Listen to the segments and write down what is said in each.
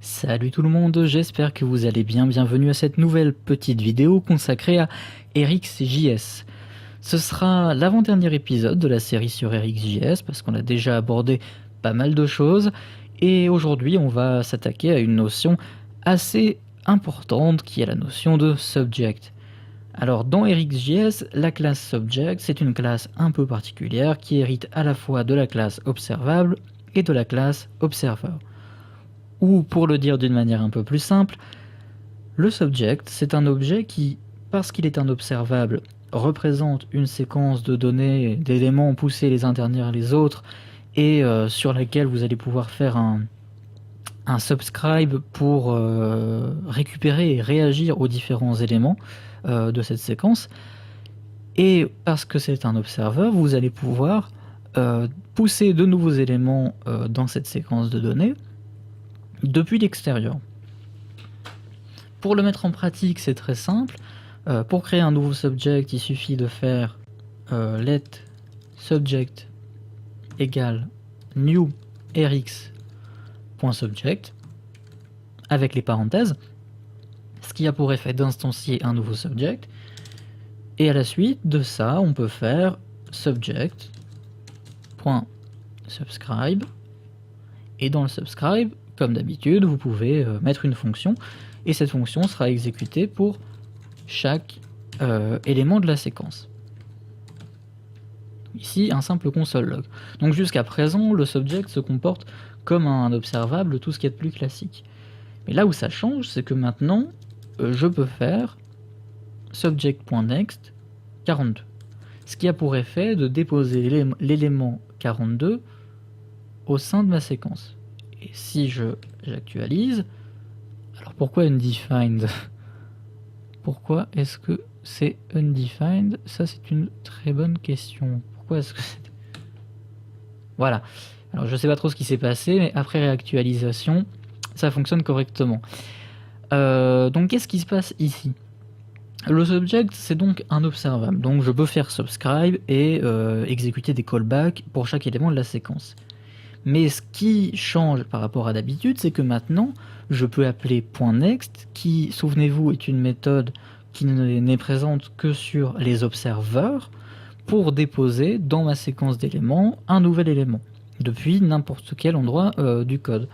Salut tout le monde, j'espère que vous allez bien. Bienvenue à cette nouvelle petite vidéo consacrée à RxJS. Ce sera l'avant-dernier épisode de la série sur RxJS parce qu'on a déjà abordé pas mal de choses et aujourd'hui on va s'attaquer à une notion assez importante qui est la notion de subject. Alors dans RxJS, la classe subject c'est une classe un peu particulière qui hérite à la fois de la classe observable et de la classe observer. Ou pour le dire d'une manière un peu plus simple, le subject, c'est un objet qui, parce qu'il est un observable, représente une séquence de données, d'éléments poussés les uns derrière les autres, et sur laquelle vous allez pouvoir faire un subscribe pour récupérer et réagir aux différents éléments de cette séquence. Et parce que c'est un observeur, vous allez pouvoir pousser de nouveaux éléments dans cette séquence de données, depuis l'extérieur. Pour le mettre en pratique, c'est très simple. Pour créer un nouveau subject, il suffit de faire let subject égale new rx.subject avec les parenthèses, ce qui a pour effet d'instancier un nouveau subject. Et à la suite de ça, on peut faire subject.subscribe. Et dans le subscribe, comme d'habitude, vous pouvez mettre une fonction et cette fonction sera exécutée pour chaque élément de la séquence. Ici, un simple console log. Donc jusqu'à présent, le subject se comporte comme un observable, tout ce qui est de plus classique. Mais là où ça change, c'est que maintenant, je peux faire subject.next 42. Ce qui a pour effet de déposer l'élément 42 au sein de ma séquence. Et si j'actualise, alors pourquoi undefined? Pourquoi est-ce que c'est undefined? Ça c'est une très bonne question. Pourquoi est-ce que c'est... Voilà. Alors je sais pas trop ce qui s'est passé, mais après réactualisation, ça fonctionne correctement. Donc qu'est-ce qui se passe ici? Le subject c'est donc un observable, donc je peux faire subscribe et exécuter des callbacks pour chaque élément de la séquence. Mais ce qui change par rapport à d'habitude, c'est que maintenant, je peux appeler .next, qui, souvenez-vous, est une méthode qui n'est présente que sur les observeurs, pour déposer dans ma séquence d'éléments un nouvel élément, depuis n'importe quel endroit du code.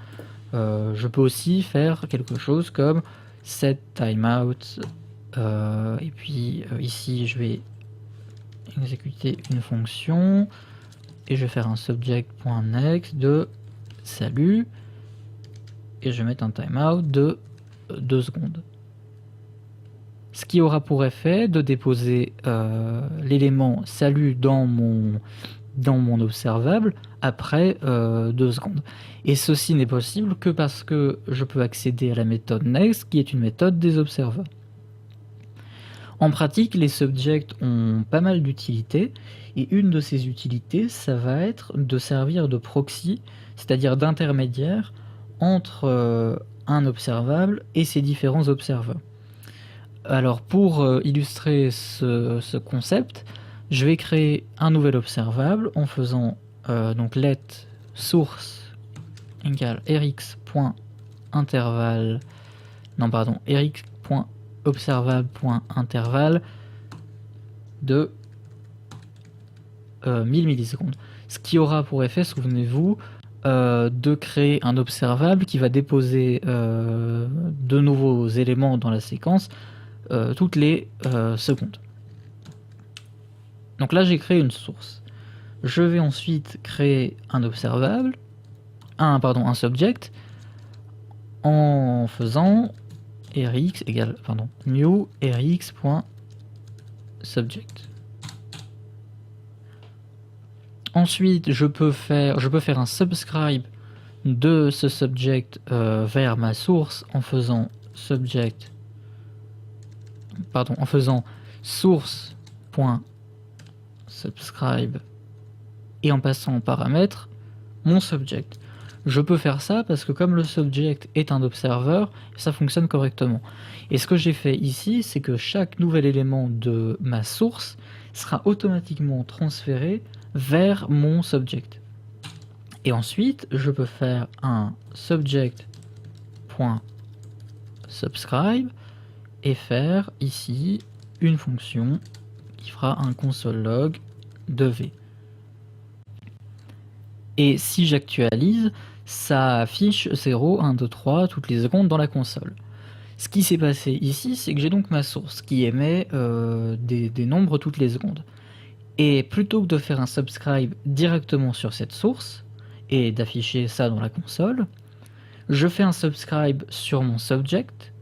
Je peux aussi faire quelque chose comme setTimeout, et puis ici je vais exécuter une fonction, et je vais faire un subject.next de salut et je vais mettre un timeout de 2 secondes. Ce qui aura pour effet de déposer l'élément salut dans mon observable après 2 secondes. Et ceci n'est possible que parce que je peux accéder à la méthode next qui est une méthode des observeurs. En pratique, les subjects ont pas mal d'utilités, et une de ces utilités, ça va être de servir de proxy, c'est-à-dire d'intermédiaire entre un observable et ses différents observeurs. Alors pour illustrer ce concept, je vais créer un nouvel observable en faisant donc let source égale rx.intervalle, non pardon, rx.observable.intervalle de 1000 millisecondes. Ce qui aura pour effet, souvenez-vous, de créer un observable qui va déposer de nouveaux éléments dans la séquence toutes les secondes. Donc là j'ai créé une source. Je vais ensuite créer un observable, un subject, en faisant rx égale new rx.subject. Ensuite, je peux faire un subscribe de ce subject vers ma source en faisant source.subscribe et en passant en paramètre mon subject. Je peux faire ça parce que comme le subject est un observeur, ça fonctionne correctement. Et ce que j'ai fait ici, c'est que chaque nouvel élément de ma source sera automatiquement transféré vers mon subject. Et ensuite, je peux faire un subject .subscribe et faire ici une fonction qui fera un console log de v. Et si j'actualise, ça affiche 0, 1, 2, 3 toutes les secondes dans la console. Ce qui s'est passé ici, c'est que j'ai donc ma source qui émet des nombres toutes les secondes. Et plutôt que de faire un subscribe directement sur cette source et d'afficher ça dans la console, je fais un subscribe sur mon subject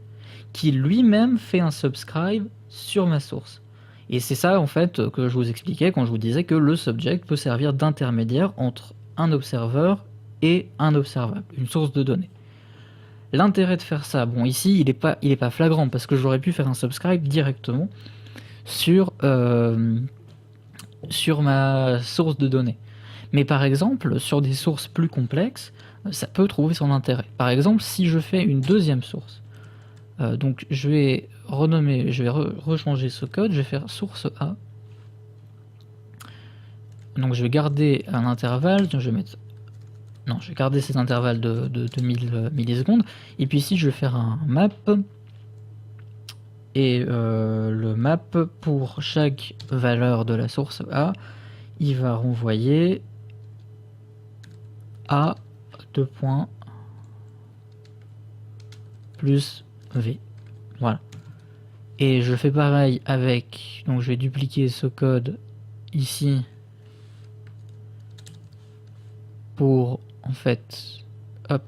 qui lui-même fait un subscribe sur ma source. Et c'est ça en fait que je vous expliquais quand je vous disais que le subject peut servir d'intermédiaire entre un observeur et un observable, une source de données. L'intérêt de faire ça, bon ici il est pas flagrant parce que j'aurais pu faire un subscribe directement sur ma source de données. Mais par exemple, sur des sources plus complexes, ça peut trouver son intérêt. Par exemple, si je fais une deuxième source, donc je vais renommer, je vais rechanger ce code, je vais faire source A. Donc je vais garder un intervalle, je vais mettre... Non, je vais garder cet intervalle de 1000 millisecondes. Et puis ici, je vais faire un map. Et le map, pour chaque valeur de la source A, il va renvoyer A 2 points plus V. Voilà. Et je fais pareil avec... Donc je vais dupliquer ce code ici pour... En fait, hop,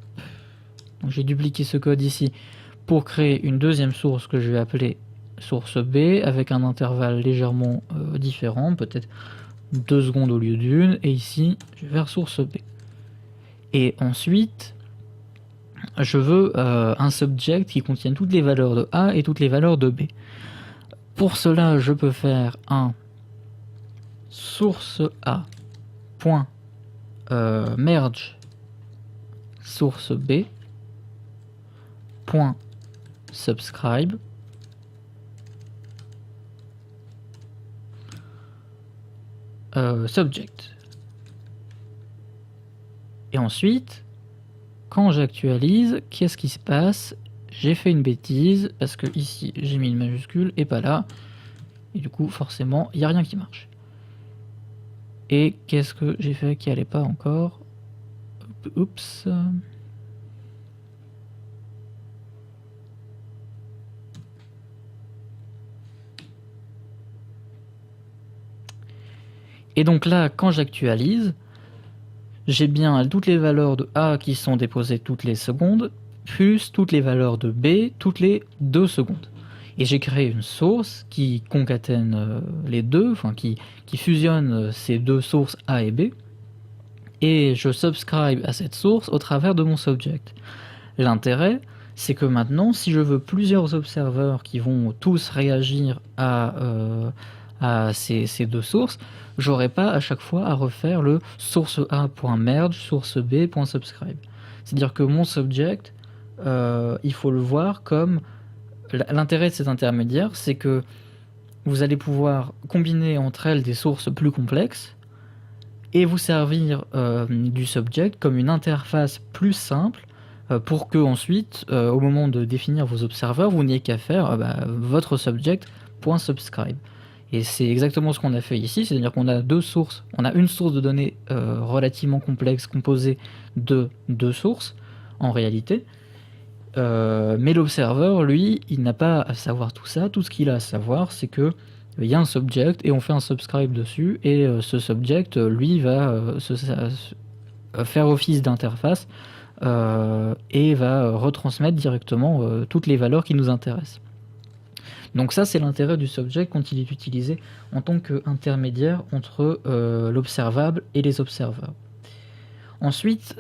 donc j'ai dupliqué ce code ici pour créer une deuxième source que je vais appeler source B avec un intervalle légèrement différent, peut-être 2 secondes au lieu d'une, et ici je vais faire source B. Et ensuite, je veux un subject qui contienne toutes les valeurs de A et toutes les valeurs de B. Pour cela, je peux faire un source A point merge source B point subscribe subject. Et ensuite, quand j'actualise, qu'est-ce qui se passe? J'ai fait une bêtise parce que ici j'ai mis une majuscule et pas là, et du coup forcément il n'y a rien qui marche. Et qu'est-ce que j'ai fait qui allait pas encore? Oups. Et donc là, quand j'actualise, j'ai bien toutes les valeurs de A qui sont déposées toutes les secondes, plus toutes les valeurs de B toutes les 2 secondes. Et j'ai créé une source qui concatène les deux, enfin qui fusionne ces deux sources A et B, et je subscribe à cette source au travers de mon subject. L'intérêt, c'est que maintenant, si je veux plusieurs observeurs qui vont tous réagir à ces deux sources, j'aurai pas à chaque fois à refaire le source A.merge, source B.subscribe. C'est-à-dire que mon subject, il faut le voir comme... L'intérêt de cet intermédiaire, c'est que vous allez pouvoir combiner entre elles des sources plus complexes et vous servir du subject comme une interface plus simple pour que ensuite, au moment de définir vos observeurs, vous n'ayez qu'à faire votre subject.subscribe. Et c'est exactement ce qu'on a fait ici, c'est-à-dire qu'on a deux sources, on a une source de données relativement complexe composée de deux sources en réalité, mais l'observeur, lui, il n'a pas à savoir tout ça. Tout ce qu'il a à savoir, c'est que il y a un subject et on fait un subscribe dessus, et ce subject, lui, va faire office d'interface et va retransmettre directement toutes les valeurs qui nous intéressent. Donc ça, c'est l'intérêt du subject quand il est utilisé en tant qu'intermédiaire entre l'observable et les observeurs. Ensuite,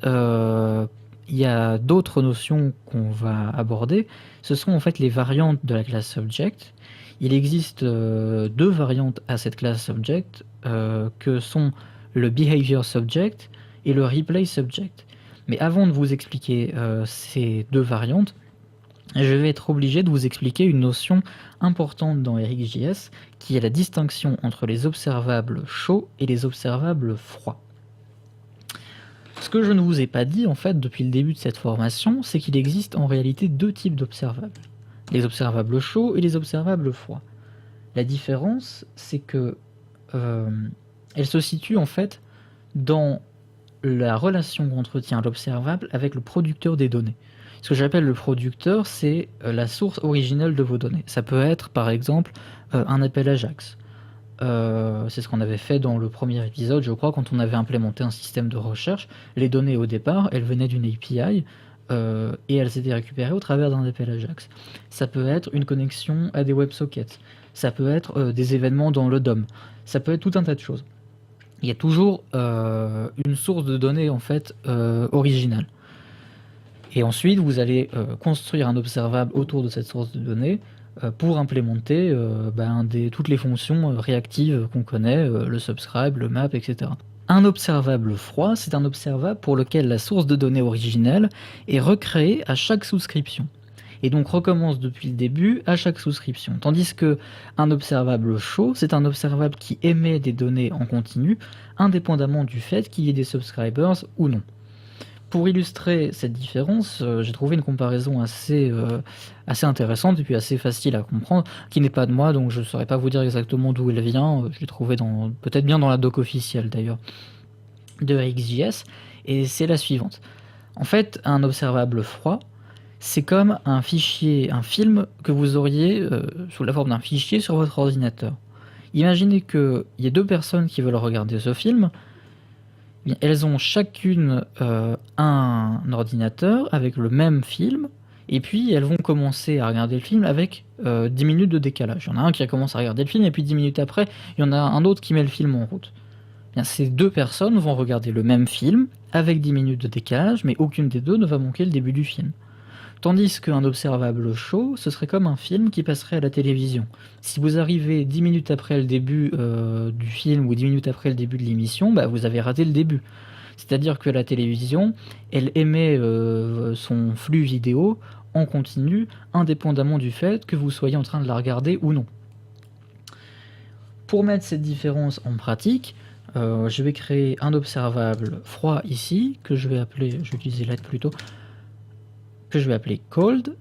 il y a d'autres notions qu'on va aborder. Ce sont en fait les variantes de la classe subject. Il existe deux variantes à cette classe subject que sont le behavior subject et le replay subject. Mais avant de vous expliquer ces deux variantes, je vais être obligé de vous expliquer une notion importante dans RxJS qui est la distinction entre les observables chauds et les observables froids. Ce que je ne vous ai pas dit en fait depuis le début de cette formation, c'est qu'il existe en réalité deux types d'observables. Les observables chauds et les observables froids. La différence, c'est que elle se situe en fait dans la relation qu'entretient l'observable avec le producteur des données. Ce que j'appelle le producteur, c'est la source originelle de vos données. Ça peut être par exemple un appel AJAX. C'est ce qu'on avait fait dans le premier épisode, je crois, quand on avait implémenté un système de recherche. Les données au départ, elles venaient d'une API et elles étaient récupérées au travers d'un appel AJAX. Ça peut être une connexion à des WebSockets. Ça peut être des événements dans le DOM. Ça peut être tout un tas de choses. Il y a toujours une source de données en fait originale. Et ensuite, vous allez construire un observable autour de cette source de données pour implémenter toutes les fonctions réactives qu'on connaît, le subscribe, le map, etc. Un observable froid, c'est un observable pour lequel la source de données originelle est recréée à chaque souscription. Et donc recommence depuis le début à chaque souscription. Tandis que un observable chaud, c'est un observable qui émet des données en continu, indépendamment du fait qu'il y ait des subscribers ou non. Pour illustrer cette différence, j'ai trouvé une comparaison assez intéressante et puis assez facile à comprendre, qui n'est pas de moi, donc je ne saurais pas vous dire exactement d'où elle vient. Je l'ai trouvée peut-être bien dans la doc officielle d'ailleurs de XJS, et c'est la suivante. En fait, un observable froid, c'est comme un fichier, un film que vous auriez sous la forme d'un fichier sur votre ordinateur. Imaginez qu'il y ait deux personnes qui veulent regarder ce film. Bien, elles ont chacune un ordinateur avec le même film, et puis elles vont commencer à regarder le film avec 10 minutes de décalage. Il y en a un qui commence à regarder le film, et puis 10 minutes après, il y en a un autre qui met le film en route. Bien, ces deux personnes vont regarder le même film avec 10 minutes de décalage, mais aucune des deux ne va manquer le début du film. Tandis qu'un observable chaud, ce serait comme un film qui passerait à la télévision. Si vous arrivez 10 minutes après le début du film ou 10 minutes après le début de l'émission, vous avez raté le début. C'est-à-dire que la télévision, elle émet son flux vidéo en continu, indépendamment du fait que vous soyez en train de la regarder ou non. Pour mettre cette différence en pratique, je vais créer un observable froid ici, que je vais appeler, je vais utiliser let plutôt, que je vais appeler cold,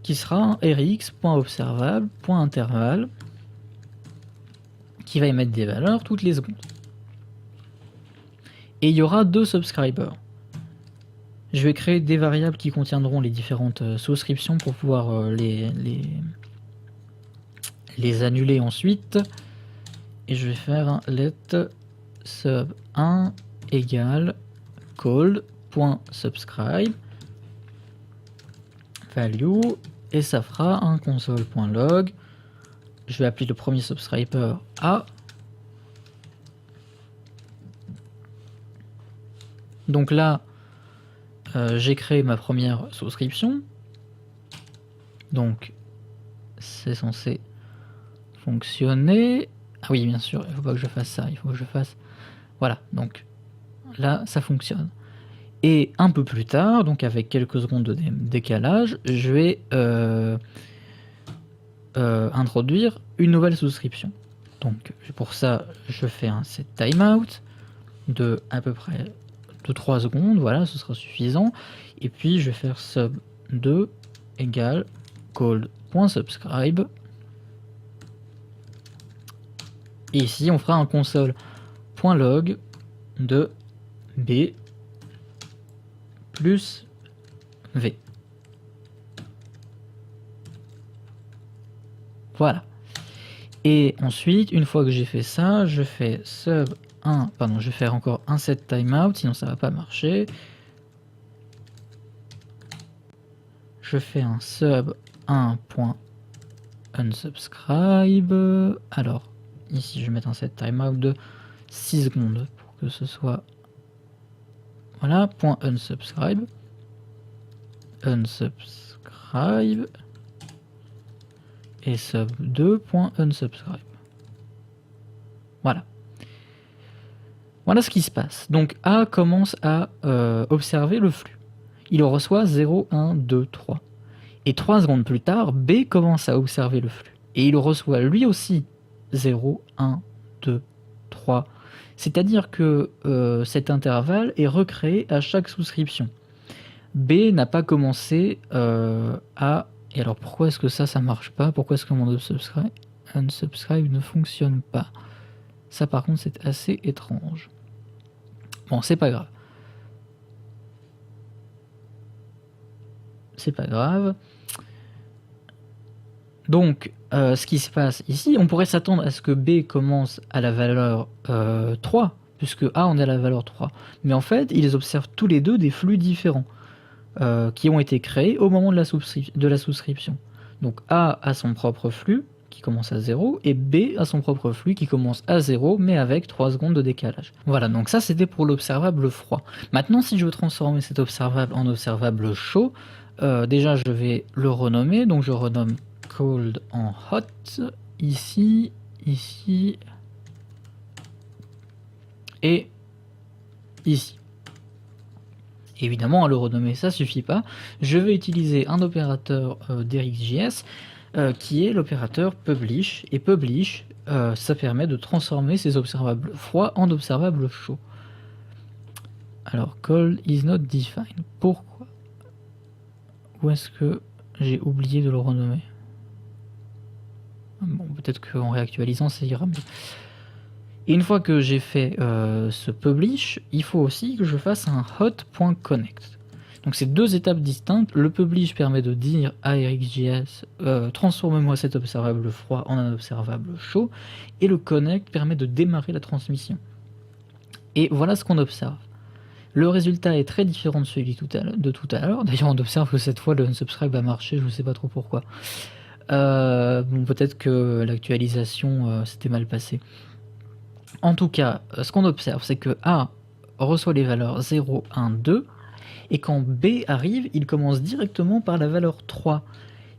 qui sera un rx.observable.intervalle, qui va émettre des valeurs toutes les secondes. Et il y aura deux subscribers. Je vais créer des variables qui contiendront les différentes souscriptions pour pouvoir les annuler ensuite. Et je vais faire un let sub 1 égale cold.subscribe value, et ça fera un console.log. Je vais appeler le premier subscriber A. Donc là, j'ai créé ma première souscription. Donc, c'est censé fonctionner. Ah oui, bien sûr, il ne faut pas que je fasse ça. Il faut que je fasse... Voilà, donc là, ça fonctionne. Et un peu plus tard, donc avec quelques secondes de décalage, je vais introduire une nouvelle souscription. Donc pour ça, je fais un set timeout de à peu près de 3 secondes, voilà, ce sera suffisant. Et puis je vais faire sub2 égale cold.subscribe. Et ici, on fera un console.log de B plus V. Voilà. Et ensuite, une fois que j'ai fait ça, je fais sub 1, pardon, je vais faire encore un set timeout, sinon ça va pas marcher. Je fais un sub 1.unsubscribe. Alors, ici, je vais mettre un set timeout de 6 secondes pour que ce soit... Voilà, point unsubscribe. Unsubscribe. Et sub2.unsubscribe. Voilà. Voilà ce qui se passe. Donc A commence à observer le flux. Il reçoit 0, 1, 2, 3. Et 3 secondes plus tard, B commence à observer le flux. Et il reçoit lui aussi 0, 1, 2, 3. C'est-à-dire que cet intervalle est recréé à chaque souscription. B n'a pas commencé à... Et alors pourquoi est-ce que ça marche pas? Pourquoi est-ce que mon unsubscribe ne fonctionne pas? Ça par contre c'est assez étrange. Bon, c'est pas grave. C'est pas grave. Donc, ce qui se passe ici, on pourrait s'attendre à ce que B commence à la valeur 3, puisque A on est à la valeur 3. Mais en fait, ils observent tous les deux des flux différents qui ont été créés au moment de la souscription. Donc A a son propre flux qui commence à 0, et B a son propre flux qui commence à 0, mais avec 3 secondes de décalage. Voilà, donc ça c'était pour l'observable froid. Maintenant, si je veux transformer cet observable en observable chaud, déjà je vais le renommer, donc je renomme cold en hot, ici, ici, et ici. Évidemment, à le renommer, ça suffit pas. Je vais utiliser un opérateur d'RxJS qui est l'opérateur publish. Et publish, ça permet de transformer ces observables froids en observables chauds. Alors, cold is not defined. Pourquoi? Où est-ce que j'ai oublié de le renommer? Bon, peut-être qu'en réactualisant, ça ira mieux. Et une fois que j'ai fait ce publish, il faut aussi que je fasse un hot.connect. Donc c'est deux étapes distinctes. Le publish permet de dire à RxJS transforme-moi cet observable froid en un observable chaud, et le connect permet de démarrer la transmission. Et voilà ce qu'on observe. Le résultat est très différent de celui de tout à l'heure. D'ailleurs, on observe que cette fois le unsubscribe a marché, je ne sais pas trop pourquoi. Bon, peut-être que l'actualisation s'était mal passée. En tout cas, ce qu'on observe, c'est que A reçoit les valeurs 0, 1, 2, et quand B arrive, il commence directement par la valeur 3,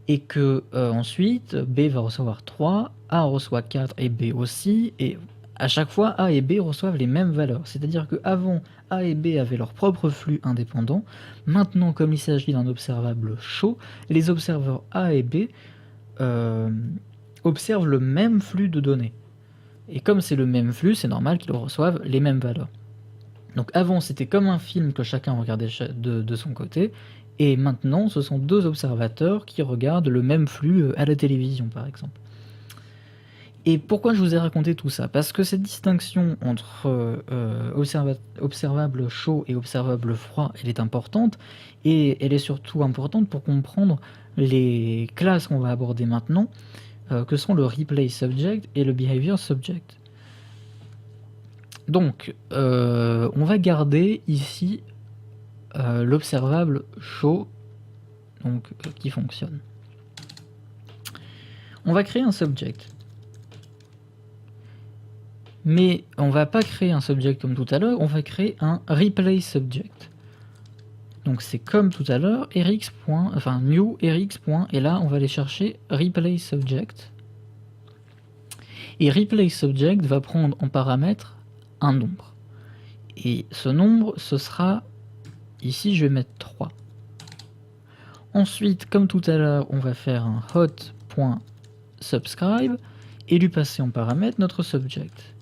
et que ensuite, B va recevoir 3, A reçoit 4 et B aussi, et à chaque fois, A et B reçoivent les mêmes valeurs. C'est-à-dire qu'avant, A et B avaient leur propre flux indépendant. Maintenant, comme il s'agit d'un observable chaud, les observeurs A et B observent le même flux de données. Et comme c'est le même flux, c'est normal qu'ils reçoivent les mêmes valeurs. Donc avant, c'était comme un film que chacun regardait de son côté, et maintenant, ce sont deux observateurs qui regardent le même flux à la télévision, par exemple. Et pourquoi je vous ai raconté tout ça? Parce que cette distinction entre observable chaud et observable froid, elle est importante, et elle est surtout importante pour comprendre les classes qu'on va aborder maintenant, que sont le replay subject et le behavior subject. Donc, on va garder ici l'observable chaud, donc qui fonctionne. On va créer un subject. Mais on va pas créer un subject comme tout à l'heure, on va créer un replay subject. Donc c'est comme tout à l'heure, new rx. Et là, on va aller chercher replay subject. Et replay subject va prendre en paramètre un nombre. Et ce nombre, ce sera, ici je vais mettre 3. Ensuite, comme tout à l'heure, on va faire un hot.subscribe et lui passer en paramètre notre subject.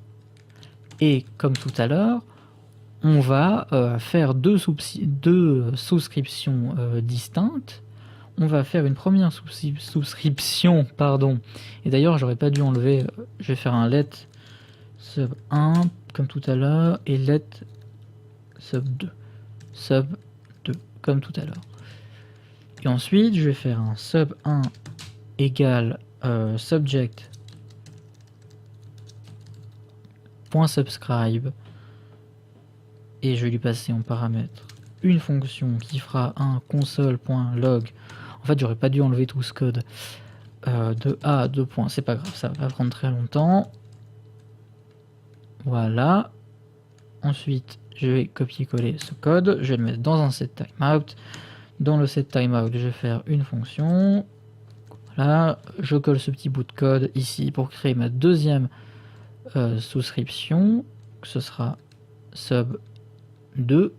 Et comme tout à l'heure, on va faire deux souscriptions distinctes. On va faire une première souscription, pardon. Et d'ailleurs, j'aurais pas dû enlever. Je vais faire un let sub 1 comme tout à l'heure et let sub 2. Sub 2 comme tout à l'heure. Et ensuite, je vais faire un sub 1 égale subject .subscribe et je vais lui passer en paramètre une fonction qui fera un console.log. En fait, j'aurais pas dû enlever tout ce code de A à 2 points. C'est pas grave, ça va prendre très longtemps. Voilà. Ensuite, je vais copier-coller ce code. Je vais le mettre dans un set timeout. Dans le set timeout, je vais faire une fonction. Voilà. Je colle ce petit bout de code ici pour créer ma deuxième souscription. Ce sera sub 2.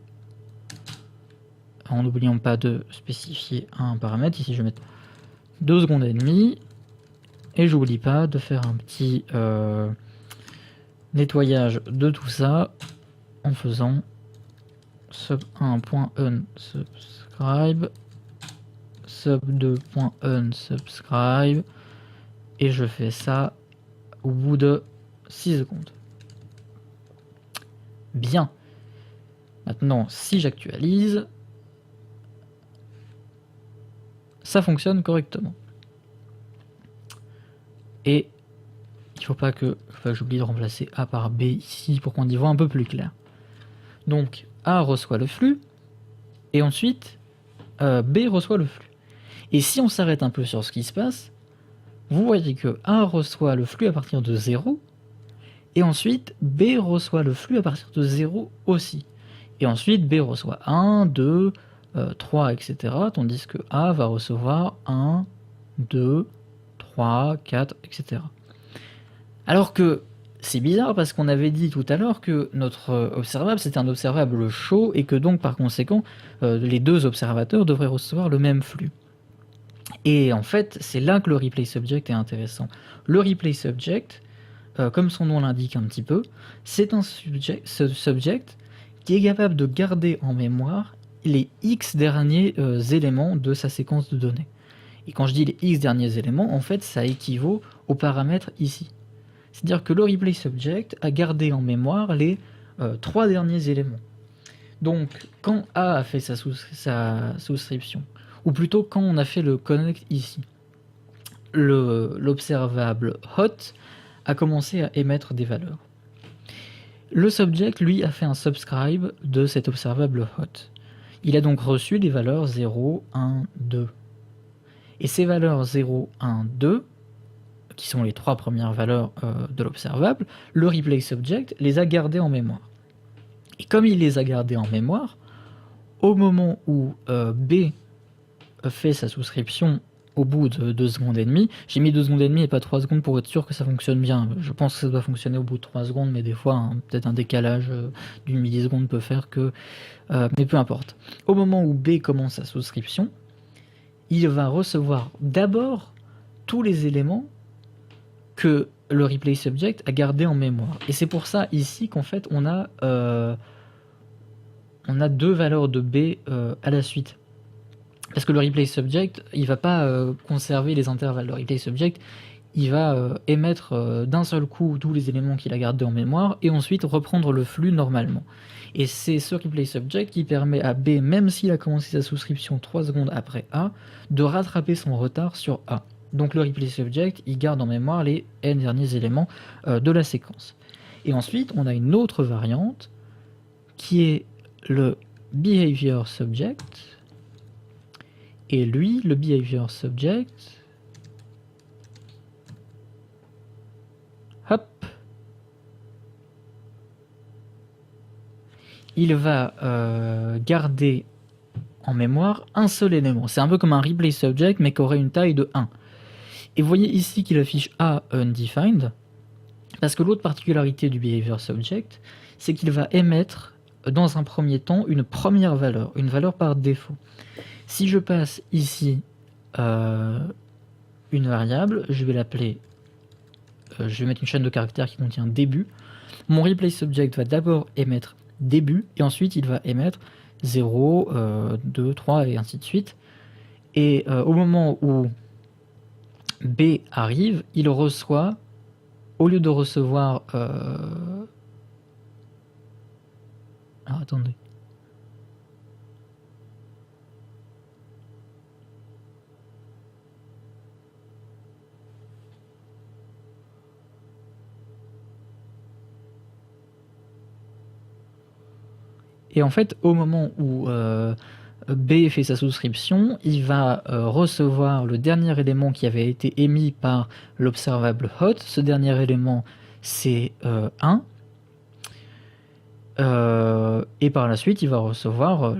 En n'oubliant pas de spécifier un paramètre. Ici, je vais mettre 2 secondes et demie. Et j'oublie pas de faire un petit nettoyage de tout ça en faisant sub1.unsubscribe, sub2.unsubscribe, et je fais ça au bout de 6 secondes. Bien. Maintenant, si j'actualise, ça fonctionne correctement. Et il ne faut pas que j'oublie de remplacer A par B ici pour qu'on y voit un peu plus clair. Donc A reçoit le flux, et ensuite B reçoit le flux. Et si on s'arrête un peu sur ce qui se passe, vous voyez que A reçoit le flux à partir de 0, et ensuite B reçoit le flux à partir de 0 aussi. Et ensuite B reçoit 1, 2, 3, etc. Tandis que A va recevoir 1, 2, 3, 4, etc. Alors que c'est bizarre parce qu'on avait dit tout à l'heure que notre observable c'était un observable chaud et que donc par conséquent les deux observateurs devraient recevoir le même flux. Et en fait c'est là que le replay subject est intéressant. Le replay subject, comme son nom l'indique un petit peu, c'est un subject qui est capable de garder en mémoire les X derniers éléments de sa séquence de données. Et quand je dis les X derniers éléments, en fait ça équivaut aux paramètres ici. C'est-à-dire que le replay subject a gardé en mémoire les 3 derniers éléments. Donc, quand A a fait sa souscription, ou plutôt quand on a fait le connect ici, l'observable hot a commencé à émettre des valeurs. Le subject, lui, a fait un subscribe de cet observable hot. Il a donc reçu des valeurs 0, 1, 2. Et ces valeurs 0, 1, 2, qui sont les 3 premières valeurs de l'observable, le replay subject les a gardées en mémoire. Et comme il les a gardées en mémoire, au moment où B fait sa souscription au bout de 2 secondes et demie, j'ai mis 2 secondes et demie et pas 3 secondes pour être sûr que ça fonctionne bien. Je pense que ça doit fonctionner au bout de 3 secondes, mais des fois, peut-être un décalage d'une milliseconde peut faire que... mais peu importe. Au moment où B commence sa souscription, il va recevoir d'abord tous les éléments que le replay subject a gardé en mémoire. Et c'est pour ça ici qu'en fait on a 2 valeurs de B à la suite. Parce que le replay subject, il va pas conserver les intervalles. Le replay subject, il va émettre d'un seul coup tous les éléments qu'il a gardés en mémoire et ensuite reprendre le flux normalement. Et c'est ce replay subject qui permet à B, même s'il a commencé sa souscription 3 secondes après A, de rattraper son retard sur A. Donc le replay subject, il garde en mémoire les n derniers éléments de la séquence. Et ensuite, on a une autre variante qui est le behavior subject. Et lui, le behavior subject, hop, il va garder en mémoire un seul élément. C'est un peu comme un replay subject, mais qui aurait une taille de 1. Et vous voyez ici qu'il affiche A undefined, parce que l'autre particularité du behavior subject, c'est qu'il va émettre dans un premier temps une première valeur, une valeur par défaut. Si je passe ici une variable, je vais l'appeler, je vais mettre une chaîne de caractères qui contient début. Mon replay subject va d'abord émettre début, et ensuite il va émettre 0, 2, 3, et ainsi de suite. Et au moment où B arrive, il reçoit, au lieu de recevoir... Alors attendez. Et en fait, au moment où B fait sa souscription, il va recevoir le dernier élément qui avait été émis par l'observable hot. Ce dernier élément, c'est 1. Et par la suite, il va recevoir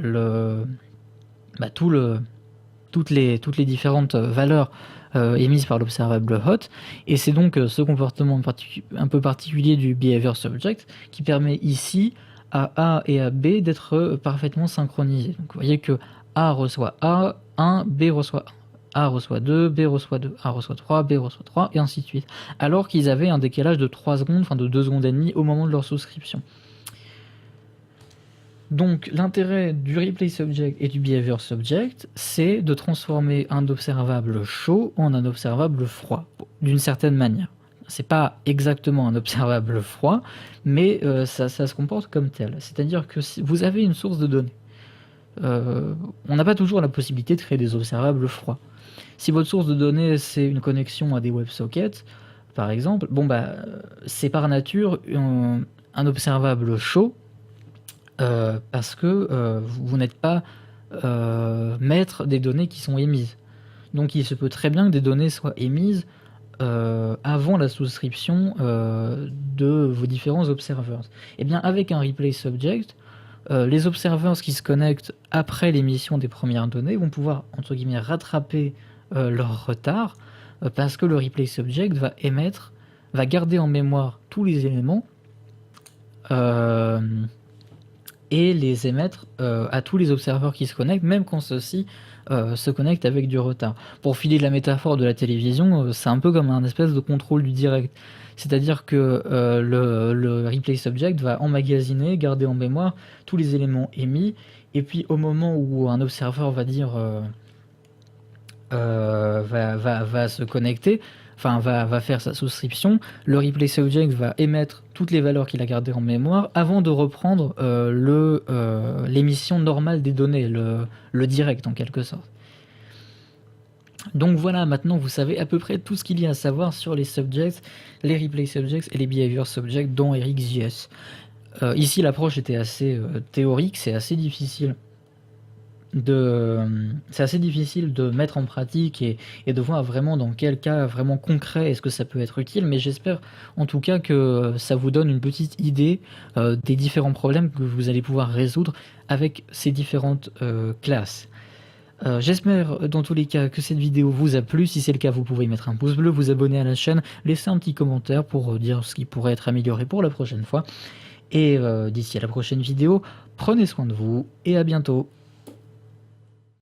toutes les différentes valeurs émises par l'observable hot. Et c'est donc ce comportement un peu particulier du behavior subject qui permet ici à A et à B d'être parfaitement synchronisés. Donc vous voyez que A reçoit A, 1, B reçoit A reçoit 2, B reçoit 2, A reçoit 3, B reçoit 3, et ainsi de suite. Alors qu'ils avaient un décalage de 3 secondes, enfin de 2 secondes et demie au moment de leur souscription. Donc l'intérêt du replay subject et du behavior subject, c'est de transformer un observable chaud en un observable froid, d'une certaine manière. C'est pas exactement un observable froid, mais ça se comporte comme tel. C'est-à-dire que si vous avez une source de données, on n'a pas toujours la possibilité de créer des observables froids. Si votre source de données, c'est une connexion à des WebSockets, par exemple, bon bah, c'est par nature un observable chaud, parce que vous n'êtes pas maître des données qui sont émises. Donc il se peut très bien que des données soient émises avant la souscription de vos différents observers. Et bien avec un replay subject, les observers qui se connectent après l'émission des premières données vont pouvoir, entre guillemets, rattraper leur retard, parce que le replay subject va garder en mémoire tous les éléments et les émettre à tous les observeurs qui se connectent, même quand ceux-ci se connectent avec du retard. Pour filer la métaphore de la télévision, c'est un peu comme un espèce de contrôle du direct. C'est-à-dire que le replay subject va emmagasiner, garder en mémoire tous les éléments émis, et puis au moment où un observeur va dire va se connecter, enfin va faire sa souscription, le replay subject va émettre toutes les valeurs qu'il a gardées en mémoire avant de reprendre l'émission normale des données, le direct en quelque sorte. Donc voilà, maintenant vous savez à peu près tout ce qu'il y a à savoir sur les subjects, les replay subjects et les behavior subjects dans RxJS. Ici l'approche était assez théorique, c'est assez difficile de mettre en pratique et de voir vraiment dans quel cas vraiment concret est-ce que ça peut être utile, mais j'espère en tout cas que ça vous donne une petite idée des différents problèmes que vous allez pouvoir résoudre avec ces différentes classes. J'espère dans tous les cas que cette vidéo vous a plu. Si c'est le cas, vous pouvez mettre un pouce bleu, vous abonner à la chaîne, laisser un petit commentaire pour dire ce qui pourrait être amélioré pour la prochaine fois. Et d'ici à la prochaine vidéo, prenez soin de vous et à bientôt.